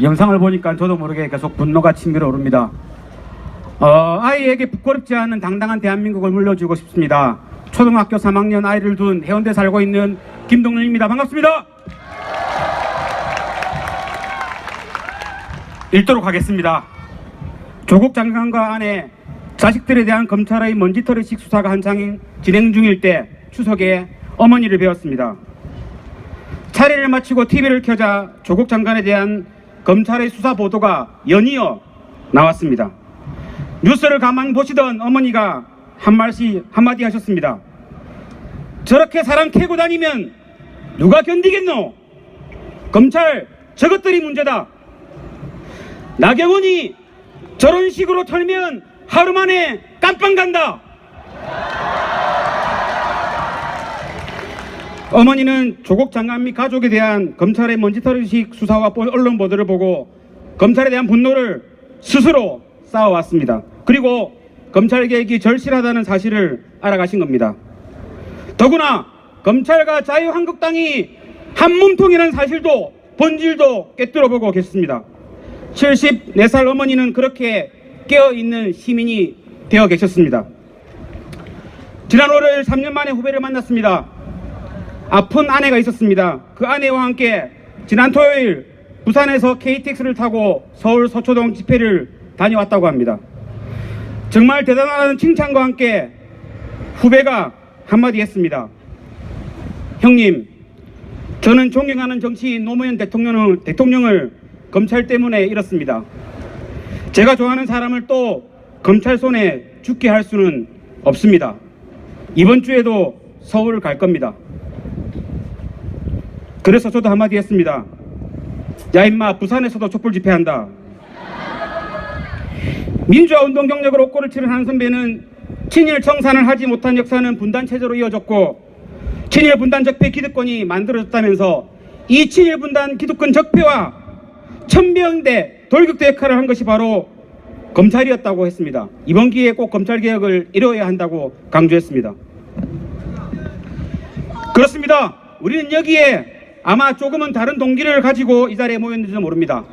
영상을 보니까 저도 모르게 계속 분노가 치밀어 오릅니다. 아이에게 부끄럽지 않은 당당한 대한민국을 물려주고 싶습니다. 초등학교 3학년 아이를 둔 해운대 살고 있는 김동률입니다. 반갑습니다. 읽도록 하겠습니다. 조국 장관과 아내, 자식들에 대한 검찰의 먼지털이식 수사가 한창 진행 중일 때 추석에 어머니를 배웠습니다. 차례를 마치고 TV를 켜자 조국 장관에 대한 검찰의 수사 보도가 연이어 나왔습니다. 뉴스를 가만 보시던 어머니가 한마디 하셨습니다. 저렇게 사람 캐고 다니면 누가 견디겠노? 검찰 저것들이 문제다. 나경원이 저런 식으로 털면 하루 만에 깜빵 간다. 어머니는 조국 장관 및 가족에 대한 검찰의 먼지털이식 수사와 언론 보도를 보고 검찰에 대한 분노를 스스로 쌓아왔습니다. 그리고 검찰 개혁이 절실하다는 사실을 알아가신 겁니다. 더구나 검찰과 자유한국당이 한몸통이라는 사실도 본질도 꿰뚫어보고 계셨습니다. 74살 어머니는 그렇게 깨어있는 시민이 되어 계셨습니다. 지난 월요일 3년 만에 후배를 만났습니다. 아픈 아내가 있었습니다. 그 아내와 함께 지난 토요일 부산에서 KTX를 타고 서울 서초동 집회를 다녀왔다고 합니다. 정말 대단하다는 칭찬과 함께 후배가 한마디 했습니다. 형님, 저는 존경하는 정치인 노무현 대통령을 검찰 때문에 잃었습니다. 제가 좋아하는 사람을 또 검찰 손에 죽게 할 수는 없습니다. 이번 주에도 서울 갈 겁니다. 그래서 저도 한마디 했습니다. 야 임마, 부산에서도 촛불 집회한다. 민주화 운동 경력으로 옥고를 치른 한 선배는 친일 청산을 하지 못한 역사는 분단 체제로 이어졌고 친일 분단 적폐 기득권이 만들어졌다면서 이 친일 분단 기득권 적폐와 천병대 돌격대 역할을 한 것이 바로 검찰이었다고 했습니다. 이번 기회에 꼭 검찰 개혁을 이뤄야 한다고 강조했습니다. 그렇습니다. 우리는 여기에 아마 조금은 다른 동기를 가지고 이 자리에 모였는지도 모릅니다.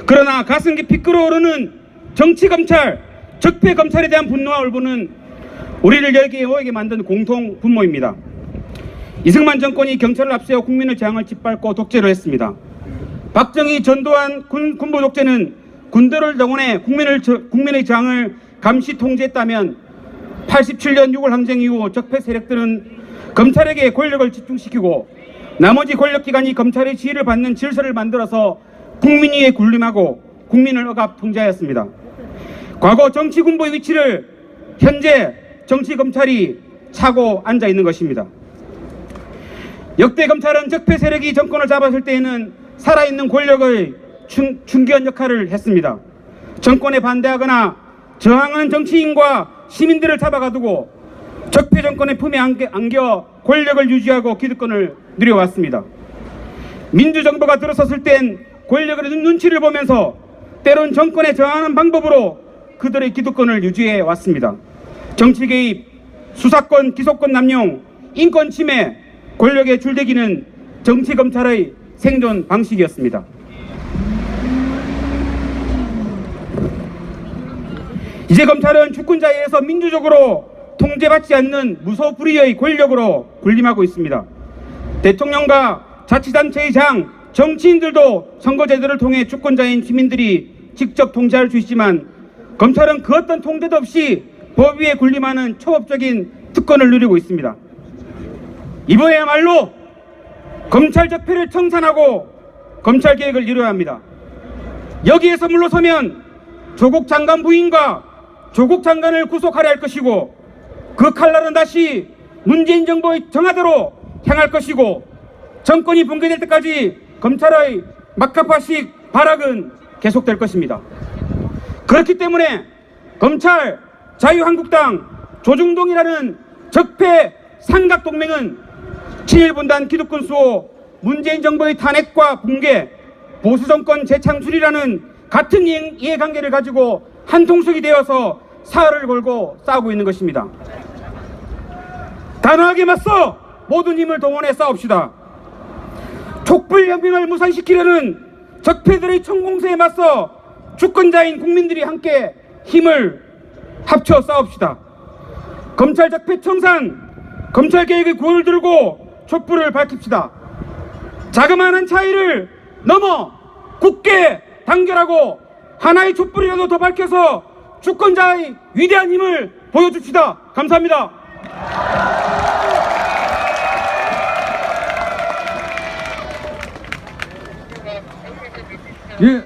그러나 가슴 깊이 끓어오르는 정치검찰, 적폐검찰에 대한 분노와 울분은 우리를 여기에 모이게 만든 공통 분모입니다. 이승만 정권이 경찰을 앞세워 국민의 저항을 짓밟고 독재를 했습니다. 박정희, 전두환 군부 독재는 군대를 동원해 국민의 저항을 감시 통제했다면 87년 6월 항쟁 이후 적폐 세력들은 검찰에게 권력을 집중시키고 나머지 권력기관이 검찰의 지휘를 받는 질서를 만들어서 국민 위에 군림하고 국민을 억압 통제하였습니다. 과거 정치군부의 위치를 현재 정치검찰이 차고 앉아 있는 것입니다. 역대 검찰은 적폐 세력이 정권을 잡았을 때에는 살아있는 권력의 중견 역할을 했습니다. 정권에 반대하거나 저항하는 정치인과 시민들을 잡아가두고 적폐 정권의 품에 안겨 권력을 유지하고 기득권을 누려왔습니다. 민주정부가 들어섰을 땐 권력의 눈치를 보면서 때론 정권에 저항하는 방법으로 그들의 기득권을 유지해 왔습니다. 정치 개입, 수사권, 기소권 남용, 인권 침해, 권력의 줄대기는 정치검찰의 생존 방식이었습니다. 이제 검찰은 주권자에 의해서 민주적으로 통제받지 않는 무소불위의 권력으로 군림하고 있습니다. 대통령과 자치단체의 장, 정치인들도 선거제도를 통해 주권자인 시민들이 직접 통제할 수 있지만 검찰은 그 어떤 통제도 없이 법 위에 군림하는 초법적인 특권을 누리고 있습니다. 이번에야말로 검찰 적폐를 청산하고 검찰 개혁을 이루어야 합니다. 여기에서 물러서면 조국 장관 부인과 조국 장관을 구속하려 할 것이고 그 칼날은 다시 문재인 정부의 정화대로 향할 것이고 정권이 붕괴될 때까지 검찰의 막가파식 발악은 계속될 것입니다. 그렇기 때문에 검찰, 자유한국당, 조중동이라는 적폐 삼각동맹은 친일분단 기득권 수호, 문재인 정부의 탄핵과 붕괴, 보수정권 재창출이라는 같은 이해관계를 가지고 한 통속이 되어서 사활을 걸고 싸우고 있는 것입니다. 단호하게 맞서 모든 힘을 동원해 싸웁시다. 촛불혁명을 무산시키려는 적폐들의 천공세에 맞서 주권자인 국민들이 함께 힘을 합쳐 싸웁시다. 검찰 적폐 청산, 검찰개혁의 구호를 들고 촛불을 밝힙시다. 자그마한 차이를 넘어 굳게 단결하고 하나의 촛불이라도 더 밝혀서 주권자의 위대한 힘을 보여줍시다. 감사합니다. 예,